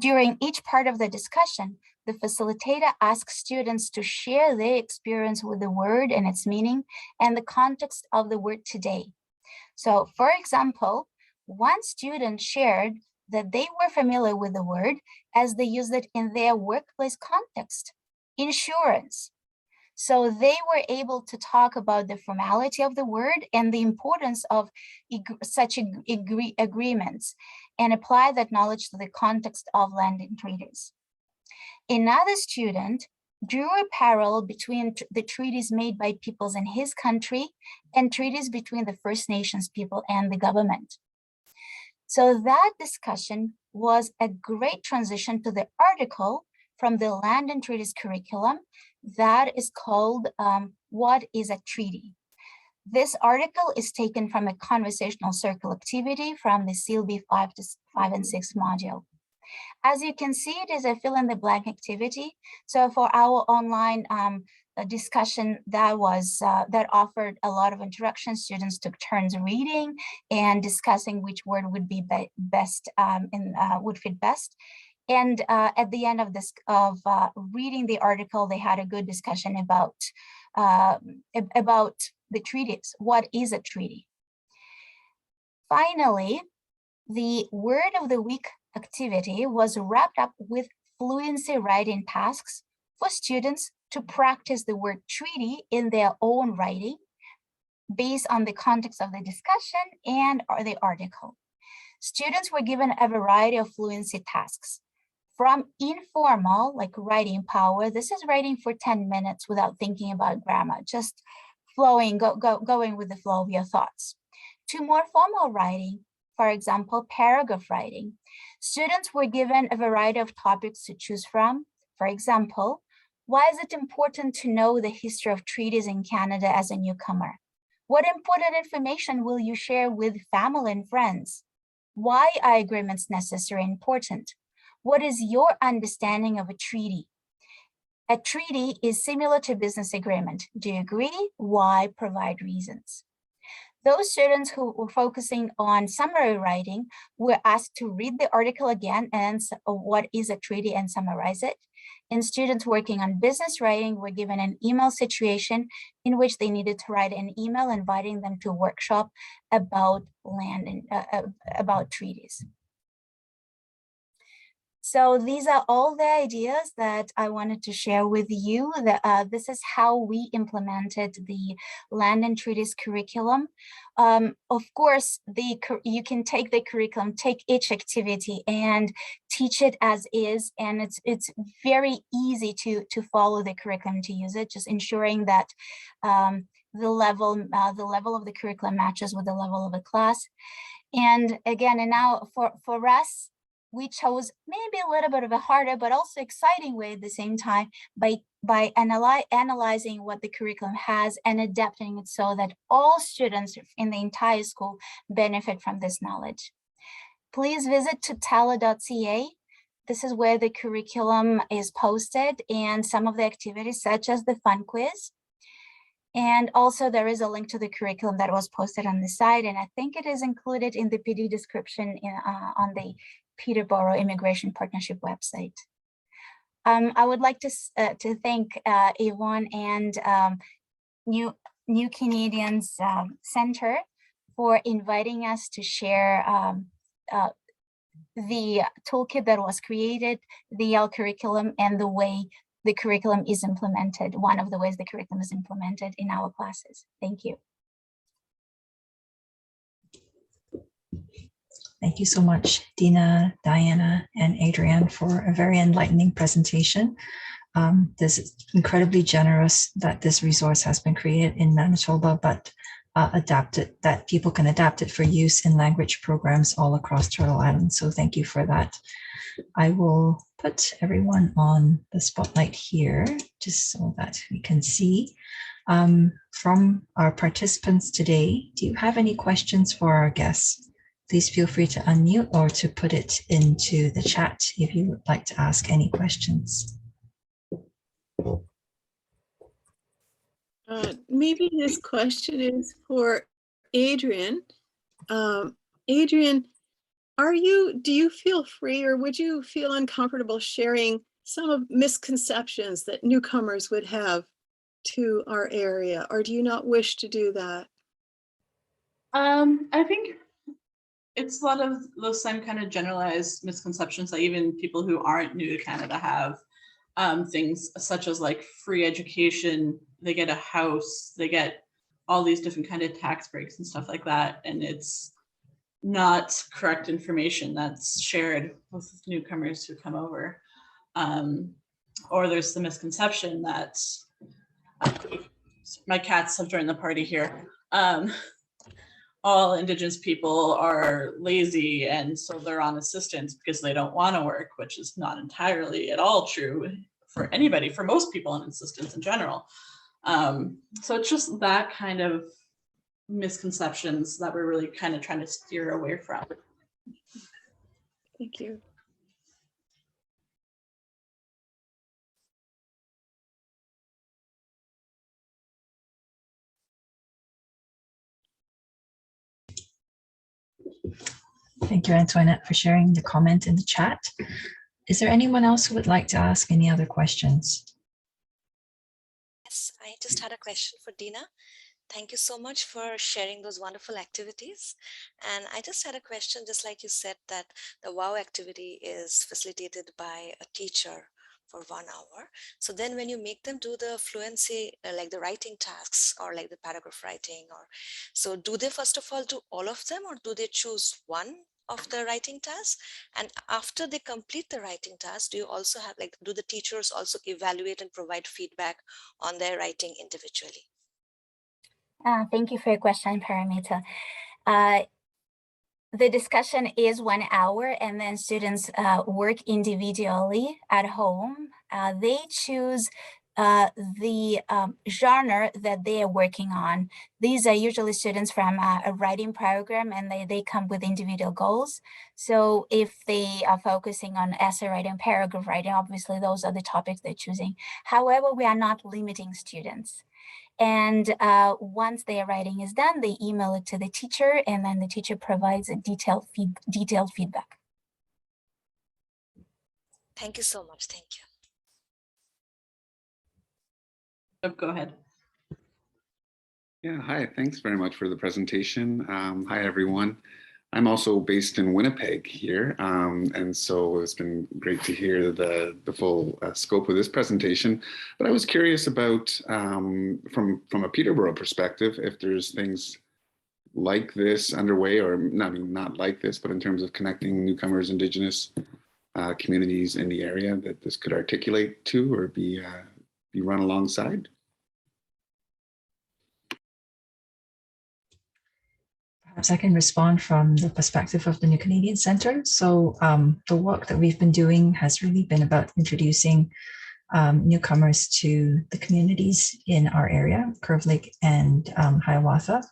during each part of the discussion, the facilitator asks students to share their experience with the word and its meaning and the context of the word today. So for example, one student shared that they were familiar with the word as they used it in their workplace context, insurance. So they were able to talk about the formality of the word and the importance of such agreements and apply that knowledge to the context of land and treaties. Another student drew a parallel between the treaties made by peoples in his country and treaties between the First Nations people and the government. So that discussion was a great transition to the article from the Land and Treaties curriculum that is called What is a Treaty? This article is taken from a conversational circle activity from the CLB 5 and 6 module. As you can see, it is a fill in the blank activity. So for our online a discussion that was that offered a lot of interaction. Students took turns reading and discussing which word would be best would fit best. And at the end of this reading the article, they had a good discussion about the treaties. What is a treaty? Finally, the word of the week activity was wrapped up with fluency writing tasks for students to practice the word treaty in their own writing based on the context of the discussion and or the article. Students were given a variety of fluency tasks, from informal, like writing power. This is writing for 10 minutes without thinking about grammar, just flowing, going with the flow of your thoughts, to more formal writing, for example, paragraph writing. Students were given a variety of topics to choose from. For example, why is it important to know the history of treaties in Canada as a newcomer? What important information will you share with family and friends? Why are agreements necessary and important? What is your understanding of a treaty? A treaty is similar to a business agreement. Do you agree? Why? Provide reasons. Those students who were focusing on summary writing were asked to read the article again and what is a treaty and summarize it. And students working on business writing were given an email situation in which they needed to write an email inviting them to a workshop about land and about treaties. So these are all the ideas that I wanted to share with you. This is how we implemented the land and treaties curriculum. Of course, you can take the curriculum, take each activity and teach it as is. And it's very easy to follow the curriculum, to use it, just ensuring that the level of the curriculum matches with the level of the class. And again, and now for us, we chose maybe a little bit of a harder, but also exciting way at the same time by analyzing what the curriculum has and adapting it so that all students in the entire school benefit from this knowledge. Please visit tutela.ca. This is where the curriculum is posted and some of the activities such as the fun quiz. And also there is a link to the curriculum that was posted on the site, and I think it is included in the PD description on the Peterborough Immigration Partnership website. I would like to thank Yvonne and New Canadians Center for inviting us to share the toolkit that was created, the EL curriculum, and the way the curriculum is implemented, one of the ways the curriculum is implemented in our classes. Thank you. Thank you so much, Dina, Diana, and Adrian, for a very enlightening presentation. This is incredibly generous that this resource has been created in Manitoba, but adapted, that people can adapt it for use in language programs all across Turtle Island. So thank you for that. I will put everyone on the spotlight here, just so that we can see. From our participants today, do you have any questions for our guests? Please feel free to unmute or to put it into the chat if you would like to ask any questions. Maybe this question is for Adrian. Adrian, do you feel free, or would you feel uncomfortable sharing some of misconceptions that newcomers would have to our area, or do you not wish to do that? I think it's a lot of those same kind of generalized misconceptions that even people who aren't new to Canada have. Things such as like free education, they get a house, they get all these different kind of tax breaks and stuff like that. And it's not correct information that's shared with newcomers who come over. Or there's the misconception that my cats have joined the party here. All Indigenous people are lazy and so they're on assistance because they don't want to work, which is not entirely at all true for anybody, for most people on assistance in general. So it's just that kind of misconceptions that we're really kind of trying to steer away from. Thank you. Thank you, Antoinette, for sharing the comment in the chat. Is there anyone else who would like to ask any other questions? Yes, I just had a question for Dina. Thank you so much for sharing those wonderful activities. And I just had a question, just like you said, that the WOW activity is facilitated by a teacher for 1 hour. So then when you make them do the fluency, like the writing tasks or like the paragraph writing, or so do they first of all do all of them, or do they choose one of the writing tasks? And after they complete the writing task, do you also have, like, do the teachers also evaluate and provide feedback on their writing individually? Thank you for your question, Paramita. The discussion is 1 hour, and then students work individually at home. They choose the genre that they are working on. These are usually students from a writing program, and they come with individual goals. So if they are focusing on essay writing, paragraph writing, obviously those are the topics they're choosing. However, we are not limiting students. And once their writing is done, they email it to the teacher, and then the teacher provides a detailed feedback. Thank you so much. Thank you. Oh, go ahead. Yeah, hi, thanks very much for the presentation. Hi, everyone. I'm also based in Winnipeg here, and so it's been great to hear the full scope of this presentation. But I was curious about, from a Peterborough perspective, if there's things like this underway, or not like this, but in terms of connecting newcomers, Indigenous communities in the area that this could articulate to or be run alongside. Perhaps I can respond from the perspective of the New Canadian Centre. So the work that we've been doing has really been about introducing newcomers to the communities in our area, Curve Lake and Hiawatha.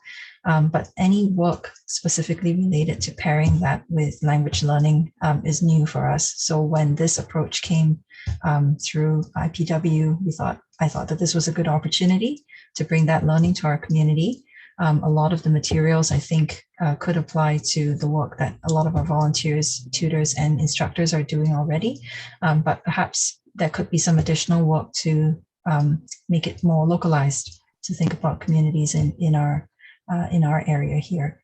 But any work specifically related to pairing that with language learning is new for us. So when this approach came through IPW, I thought that this was a good opportunity to bring that learning to our community. A lot of the materials, I think, could apply to the work that a lot of our volunteers, tutors, and instructors are doing already. But perhaps there could be some additional work to make it more localized, to think about communities in our area here.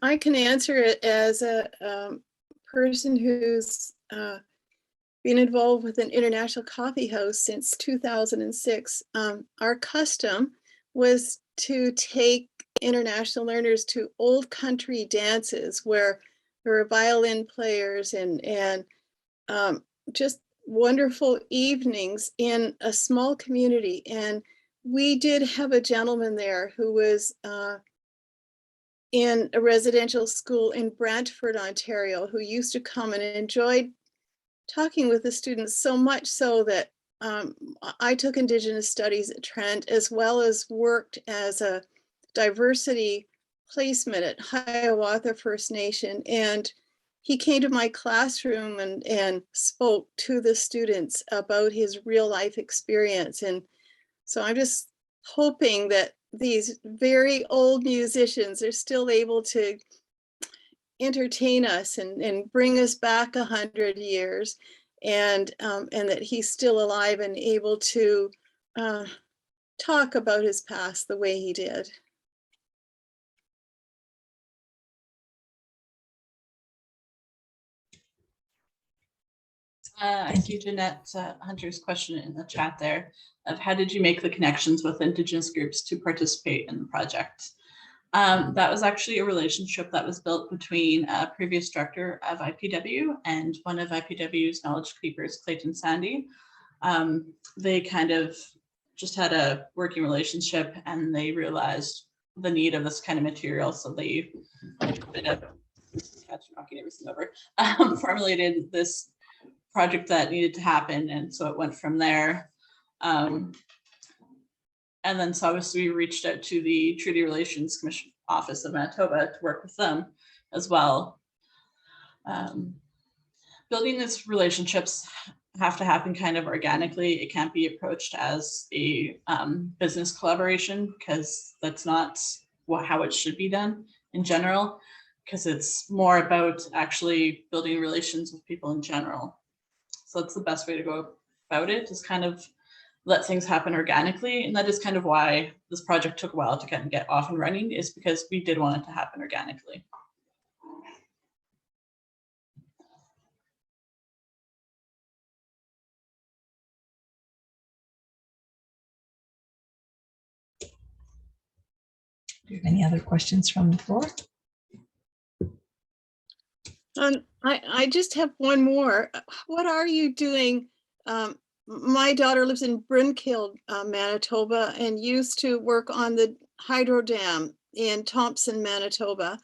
I can answer it as a person who's been involved with an international coffee house since 2006. Our custom was to take international learners to old country dances where there were violin players and just wonderful evenings in a small community. And we did have a gentleman there who was in a residential school in Brantford, Ontario, who used to come and enjoyed talking with the students, so much so that I took Indigenous Studies at Trent, as well as worked as a diversity placement at Hiawatha First Nation. And he came to my classroom and spoke to the students about his real life experience. And so I'm just hoping that these very old musicians are still able to entertain us and bring us back 100 years, and that he's still alive and able to talk about his past the way he did. I see Jeanette Hunter's question in the chat there of how did you make the connections with Indigenous groups to participate in the project? That was actually a relationship that was built between a previous director of IPW and one of IPW's knowledge keepers, Clayton Sandy. They kind of just had a working relationship, and they realized the need of this kind of material. So they formulated this project that needed to happen. And so it went from there. And then so obviously we reached out to the Treaty Relations Commission Office of Manitoba to work with them as well. Building these relationships have to happen kind of organically. It can't be approached as a business collaboration, because that's not how it should be done in general, because it's more about actually building relations with people in general. So that's the best way to go about it, is kind of let things happen organically. And that is kind of why this project took a while to kind of get off and running, is because we did want it to happen organically. Do you have any other questions from the floor? I just have one more. What are you doing? My daughter lives in Brunkild, Manitoba, and used to work on the hydro dam in Thompson, Manitoba.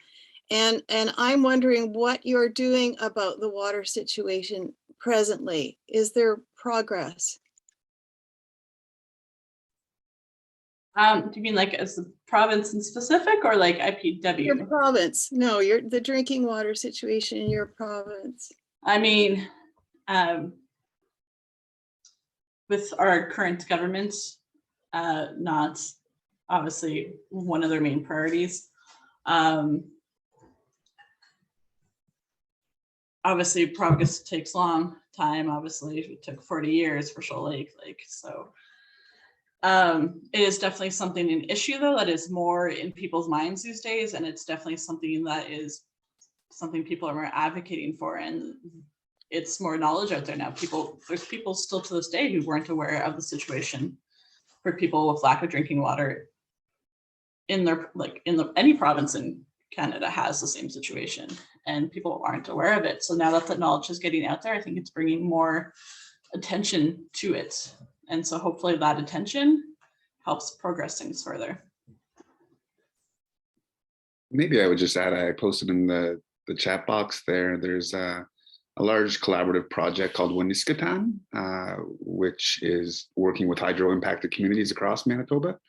And I'm wondering what you're doing about the water situation presently. Is there progress? Do you mean like as the province in specific, or like IPW? Your province. No, the drinking water situation in your province. I mean, with our current government, not obviously one of their main priorities. Obviously, progress takes long time. Obviously, it took 40 years for Shoal Lake, so. It is definitely something, an issue though, that is more in people's minds these days, and it's definitely something that is something people are advocating for, and it's more knowledge out there now. There's people still to this day who weren't aware of the situation for people with lack of drinking water in their, any province in Canada has the same situation, and people aren't aware of it. So now that the knowledge is getting out there, I think it's bringing more attention to it. And so hopefully that attention helps progress things further. Maybe I would just add, I posted in the chat box there, there's a large collaborative project called Winiskatan, which is working with hydro impacted communities across Manitoba,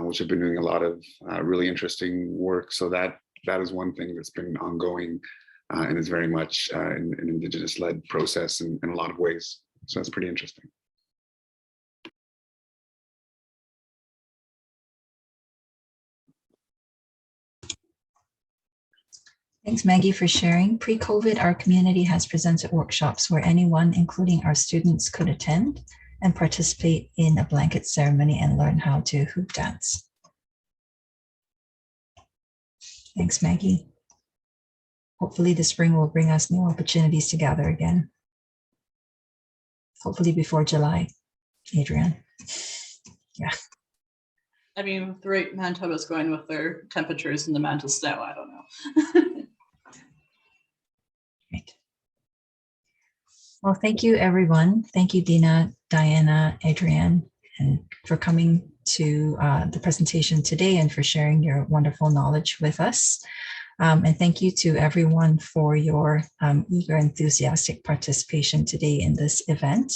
which have been doing a lot of really interesting work. So that is one thing that's been ongoing and is very much an Indigenous led process in a lot of ways. So that's pretty interesting. Thanks, Maggie, for sharing. Pre-COVID, our community has presented workshops where anyone, including our students, could attend and participate in a blanket ceremony and learn how to hoop dance. Thanks, Maggie. Hopefully the spring will bring us new opportunities to gather again. Hopefully before July, Adrian. Yeah. I mean, the rate Manitoba's going with their temperatures and the amount of snow, I don't know. Great. Well, thank you, everyone. Thank you, Dina, Diana, Adrian, and for coming to the presentation today and for sharing your wonderful knowledge with us. And thank you to everyone for your eager, enthusiastic participation today in this event.